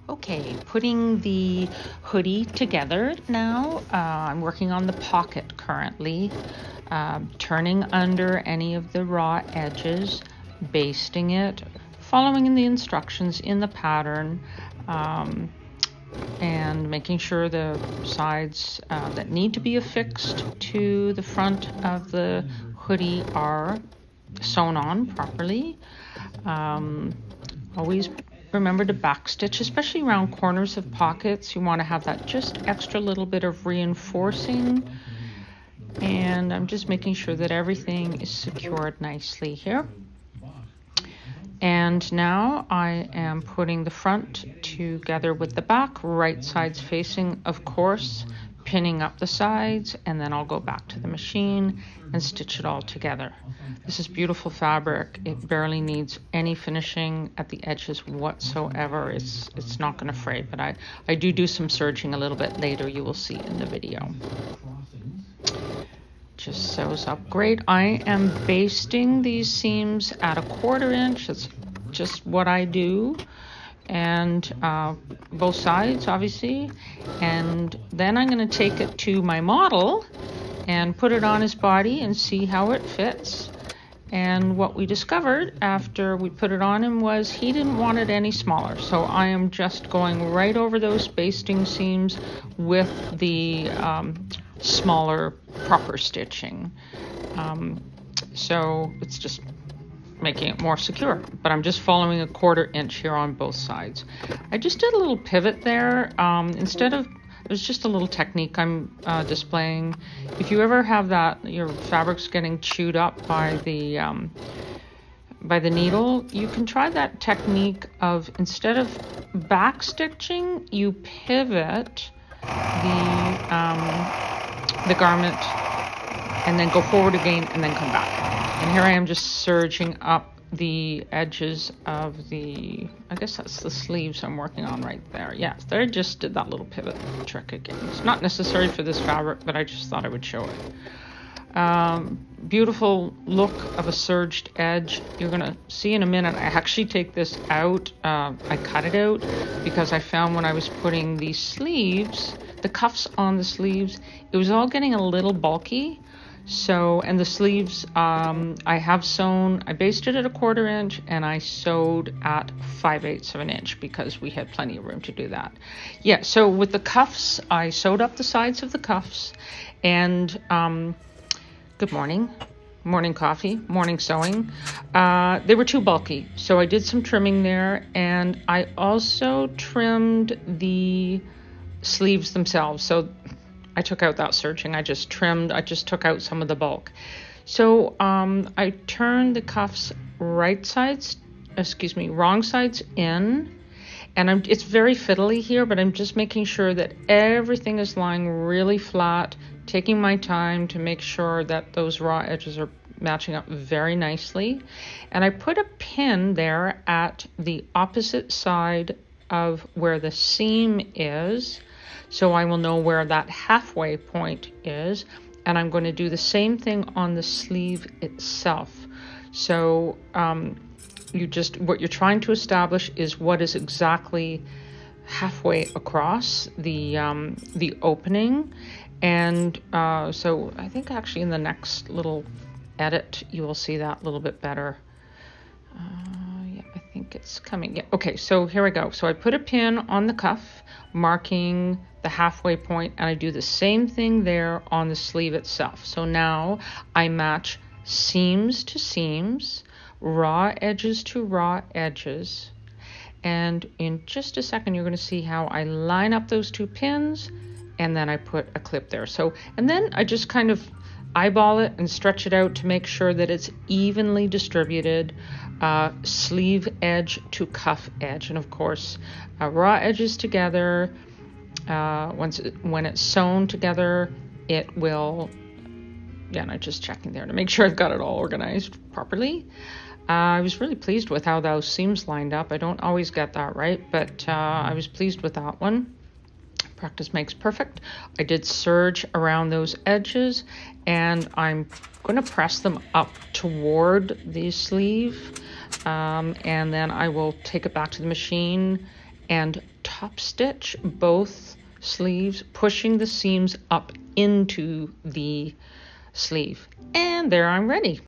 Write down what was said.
Okay, putting the hoodie together now. I'm working on the pocket currently, turning under any of the raw edges, basting it, following the instructions in the pattern, and making sure the sides that need to be affixed to the front of the hoodie are sewn on properly. Always remember to backstitch, especially around corners of pockets. You want to have that just extra little bit of reinforcing. And I'm just making sure that everything is secured nicely here. And now I am putting the front together with the back, right sides facing, of course, pinning up the sides, and then I'll go back to the machine and stitch it all together. This is beautiful fabric. It barely needs any finishing at the edges whatsoever. It's not going to fray, but I do some serging a little bit later, you will see in the video. Just sews up great. I am basting these seams at 1/4 inch. That's just what I do, and both sides obviously. And then I'm going to take it to my model and put it on his body and see how it fits. And what we discovered after we put it on him was he didn't want it any smaller. So I am just going right over those basting seams with the smaller proper stitching. So it's just making it more secure, but I'm just following 1/4 inch here on both sides. I just did a little pivot there. Instead of, it was just a little technique I'm displaying. If you ever have that, your fabric's getting chewed up by the needle, you can try that technique of, instead of back stitching, you pivot the garment and then go forward again and then come back. And here I am just serging up the edges of the, I guess that's the sleeves I'm working on right there. Yes, there I just did that little pivot trick again. It's not necessary for this fabric, but I just thought I would show it. Beautiful look of a serged edge. You're gonna see in a minute. I actually take this out. I cut it out because I found when I was putting these sleeves, the cuffs on the sleeves, it was all getting a little bulky. So, and the sleeves, I have sewn, I basted at 1/4 inch and I sewed at 5/8 of an inch because we had plenty of room to do that. Yeah, so with the cuffs, I sewed up the sides of the cuffs, and good morning, morning coffee, morning sewing. They were too bulky, so I did some trimming there, and I also trimmed the sleeves themselves. So I took out that serging. I just took out some of the bulk. So I turned the cuffs wrong sides in, and it's very fiddly here, but I'm just making sure that everything is lying really flat, taking my time to make sure that those raw edges are matching up very nicely. And I put a pin there at the opposite side of where the seam is, so I will know where that halfway point is. And I'm going to do the same thing on the sleeve itself. So what you're trying to establish is what is exactly halfway across the opening. And so I think actually in the next little edit, you will see that a little bit better. Yeah, I think it's coming. Yeah. Okay, so here we go. So I put a pin on the cuff, marking the halfway point, and I do the same thing there on the sleeve itself. So now I match seams to seams, raw edges to raw edges. And in just a second, you're going to see how I line up those two pins, and then I put a clip there. So, and then I just kind of eyeball it and stretch it out to make sure that it's evenly distributed, sleeve edge to cuff edge. And of course, raw edges together, when it's sewn together, it will, yeah, and I'm just checking there to make sure I've got it all organized properly. I was really pleased with how those seams lined up. I don't always get that right, but I was pleased with that one. Practice makes perfect. I did serge around those edges, and I'm going to press them up toward the sleeve, and then I will take it back to the machine and top stitch both sleeves, pushing the seams up into the sleeve. And there I'm ready.